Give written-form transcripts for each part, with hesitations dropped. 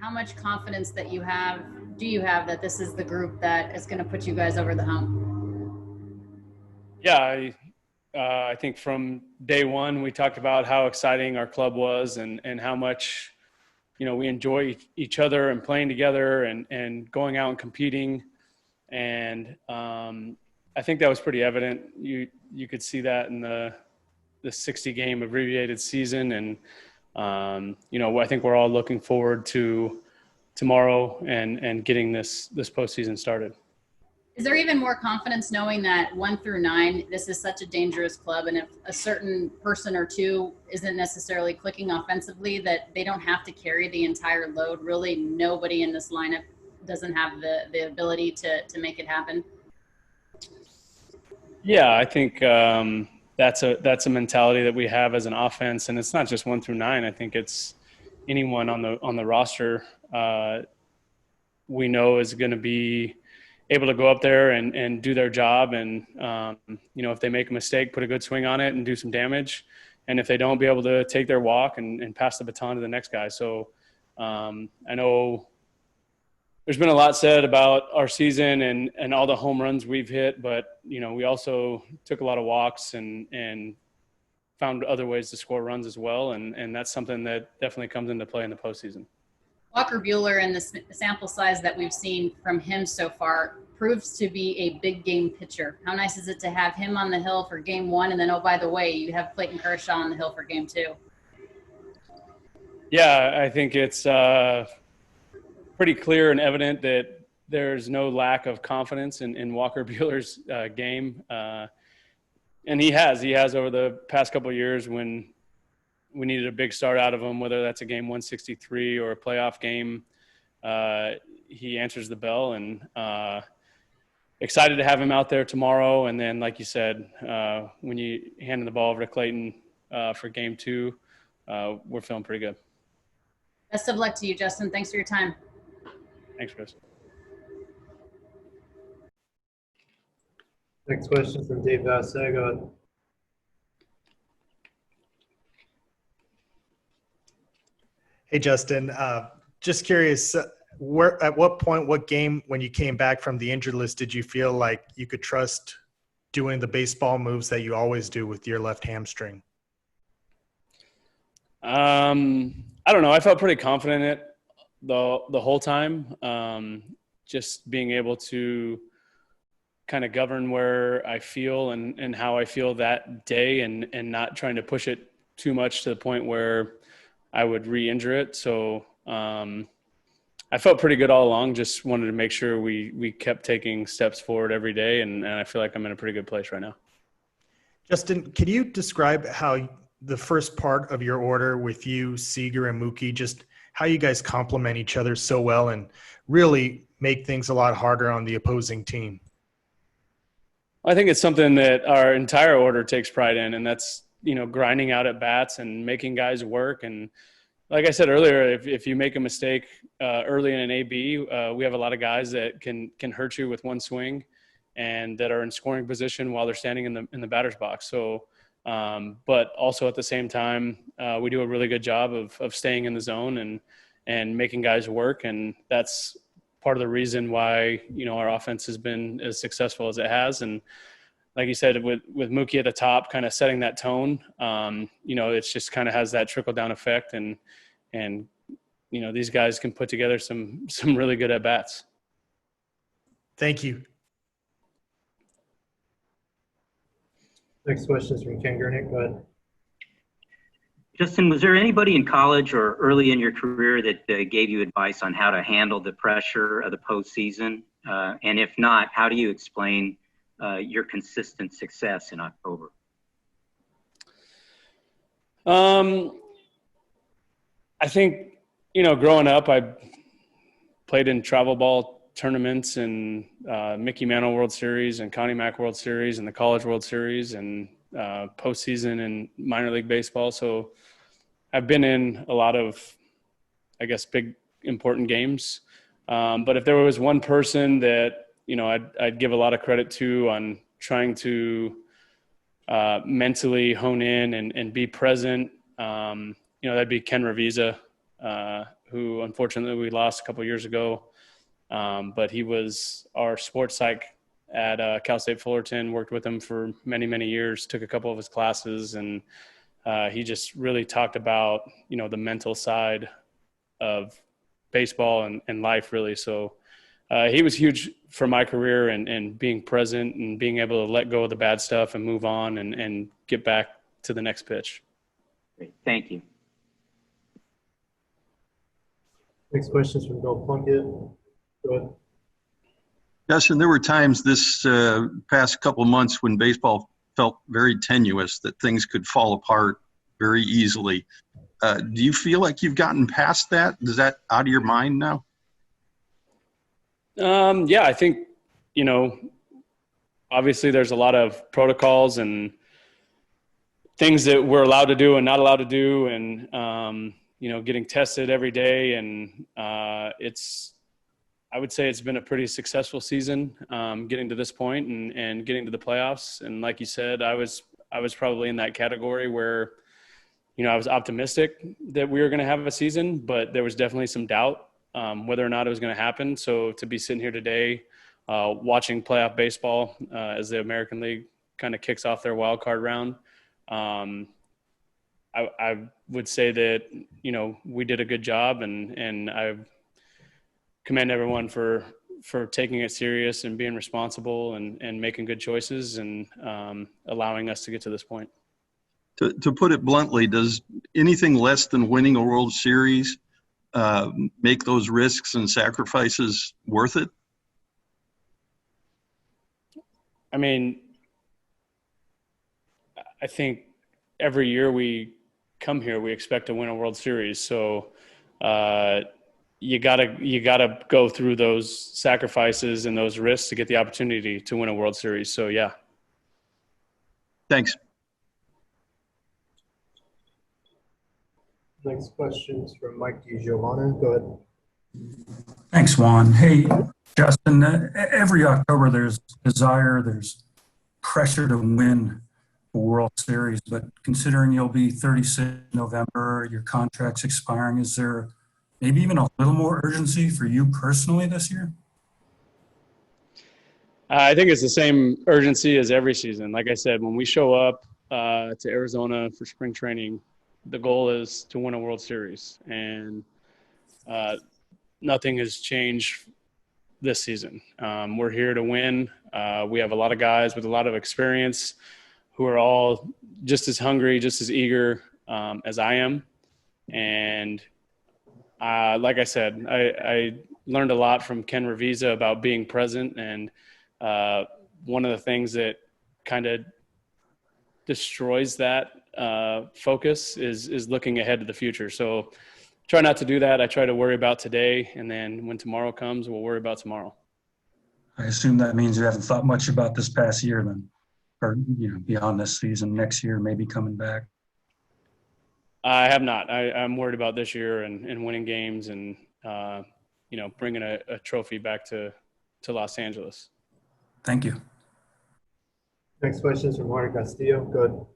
how much confidence that do you have that this is the group that is going to put you guys over the hump? Yeah, I think from day one, we talked about how exciting our club was and how much, we enjoy each other and playing together and going out and competing. And I think that was pretty evident. You could see that in the 60 game abbreviated season. And, I think we're all looking forward to tomorrow and getting this postseason started. Is there even more confidence knowing that 1 through 9, this is such a dangerous club, and if a certain person or two isn't necessarily clicking offensively, that they don't have to carry the entire load? Really, nobody in this lineup doesn't have the ability to make it happen? Yeah, I think that's a mentality that we have as an offense, and it's not just 1 through 9. I think it's anyone on the roster we know is going to be able to go up there and do their job. And, if they make a mistake, put a good swing on it and do some damage. And if they don't, be able to take their walk and pass the baton to the next guy. So I know there's been a lot said about our season and all the home runs we've hit, but, we also took a lot of walks and found other ways to score runs as well. And that's something that definitely comes into play in the postseason. Walker Buehler, and the sample size that we've seen from him so far, proves to be a big game pitcher. How nice is it to have him on the hill for game 1, and then, oh, by the way, you have Clayton Kershaw on the hill for game 2? Yeah, I think it's pretty clear and evident that there's no lack of confidence in Walker Buehler's game. And he has over the past couple of years when we needed a big start out of him, whether that's a game 163 or a playoff game. He answers the bell, and excited to have him out there tomorrow. And then, like you said, when you hand the ball over to Clayton for game 2, we're feeling pretty good. Best of luck to you, Justin. Thanks for your time. Thanks, Chris. Next question from Dave Vassegg. Go ahead. Hey, Justin. Just curious, at what point, what game, when you came back from the injured list, did you feel like you could trust doing the baseball moves that you always do with your left hamstring? I don't know. I felt pretty confident in it the whole time. Just being able to kind of govern where I feel and how I feel that day and not trying to push it too much to the point where I would re-injure it. So I felt pretty good all along. Just wanted to make sure we kept taking steps forward every day, and I feel like I'm in a pretty good place right now. Justin, can you describe how the first part of your order with you, Seager, and Mookie, just how you guys complement each other so well and really make things a lot harder on the opposing team? I think it's something that our entire order takes pride in, and that's, grinding out at bats and making guys work. And like I said earlier, if you make a mistake early in an AB, we have a lot of guys that can hurt you with one swing and that are in scoring position while they're standing in the batter's box. So, but also at the same time, we do a really good job of staying in the zone and making guys work. And that's part of the reason why, our offense has been as successful as it has. And like you said, with Mookie at the top, kind of setting that tone, it's just kind of has that trickle down effect, and these guys can put together some really good at bats. Thank you. Next question is from Ken Gurnick. Go ahead. Justin, was there anybody in college or early in your career that gave you advice on how to handle the pressure of the postseason? And if not, how do you explain your consistent success in October? I think, growing up, I played in travel ball tournaments and Mickey Mantle World Series and Connie Mack World Series and the College World Series and postseason and minor league baseball. So I've been in a lot of, I guess, big, important games. But if there was one person that, I'd give a lot of credit to on trying to mentally hone in and be present, that'd be Ken Ravizza. who unfortunately we lost a couple years ago. But he was our sports psych at Cal State Fullerton, worked with him for many, many years, took a couple of his classes, and he just really talked about, the mental side of baseball and life, really. So he was huge for my career and being present and being able to let go of the bad stuff and move on and get back to the next pitch. Great. Thank you. Next question is from Bill Plunkett. Go ahead. Justin, there were times this past couple of months when baseball felt very tenuous, that things could fall apart very easily. Do you feel like you've gotten past that? Is that out of your mind now? Yeah, I think, obviously there's a lot of protocols and things that we're allowed to do and not allowed to do. And, getting tested every day. And I would say it's been a pretty successful season, getting to this point and getting to the playoffs. And like you said, I was probably in that category where, I was optimistic that we were going to have a season, but there was definitely some doubt whether or not it was going to happen. So to be sitting here today, watching playoff baseball as the American League kind of kicks off their wild card round, I would say that, we did a good job, and I commend everyone for taking it serious and being responsible and making good choices and allowing us to get to this point. To put it bluntly, does anything less than winning a World Series make those risks and sacrifices worth it? I mean, I think every year we come here, we expect to win a World Series. So you gotta go through those sacrifices and those risks to get the opportunity to win a World Series. So yeah. Thanks. Next question is from Mike DiGiovanni. Go ahead. Thanks, Juan. Hey, Justin, every October there's desire, there's pressure to win a World Series, but considering you'll be 36 in November, your contract's expiring, is there maybe even a little more urgency for you personally this year? I think it's the same urgency as every season. Like I said, when we show up to Arizona for spring training, the goal is to win a World Series, and nothing has changed this season. We're here to win. We have a lot of guys with a lot of experience who are all just as hungry, just as eager as I am. And like I said, I learned a lot from Ken Revisa about being present. And one of the things that kind of destroys that focus is looking ahead to the future. So try not to do that. I try to worry about today, and then when tomorrow comes, we'll worry about tomorrow. I assume that means you haven't thought much about this past year then, or beyond this season, next year, maybe coming back. I have not. I'm worried about this year and winning games and bringing a trophy back to Los Angeles. Thank you. Next question is from Jorge Castillo. Go ahead.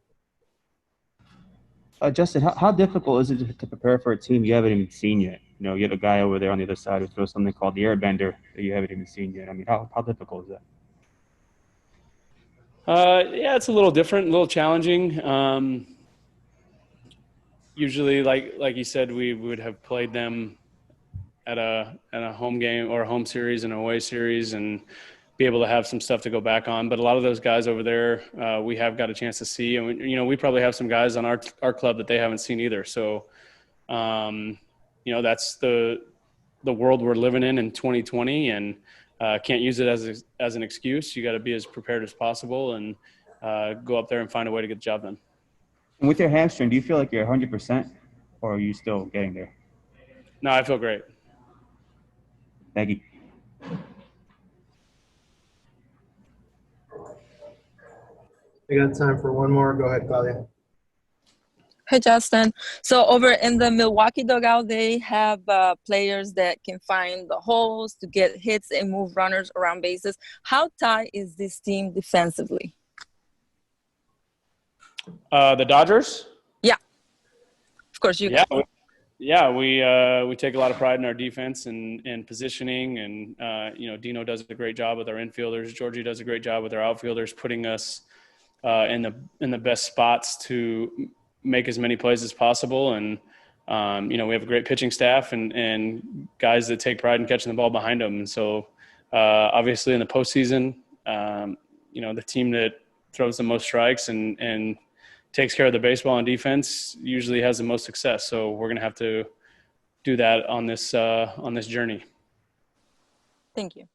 Justin, how difficult is it to prepare for a team you haven't even seen yet? You have a guy over there on the other side who throws something called the airbender that you haven't even seen yet. I mean, how difficult is that? Yeah, it's a little different, a little challenging. Usually, like you said, we would have played them at a home game or a home series and an away series and be able to have some stuff to go back on. But a lot of those guys over there, we have got a chance to see. And, we probably have some guys on our club that they haven't seen either. So, that's the world we're living in 2020, and can't use it as an excuse. You got to be as prepared as possible and go up there and find a way to get the job done. And with your hamstring, do you feel like you're 100%, or are you still getting there? No, I feel great. Thank you. I got time for one more. Go ahead, Claudia. Hey, Justin. So over in the Milwaukee dugout, they have players that can find the holes to get hits and move runners around bases. How tight is this team defensively? The Dodgers? Yeah. Of course, you Yeah, can. Yeah, we take a lot of pride in our defense and positioning, and Dino does a great job with our infielders. Georgie does a great job with our outfielders, putting us in the best spots to make as many plays as possible. And we have a great pitching staff and guys that take pride in catching the ball behind them. And so obviously in the postseason, the team that throws the most strikes and takes care of the baseball on defense usually has the most success. So we're going to have to do that on this journey. Thank you.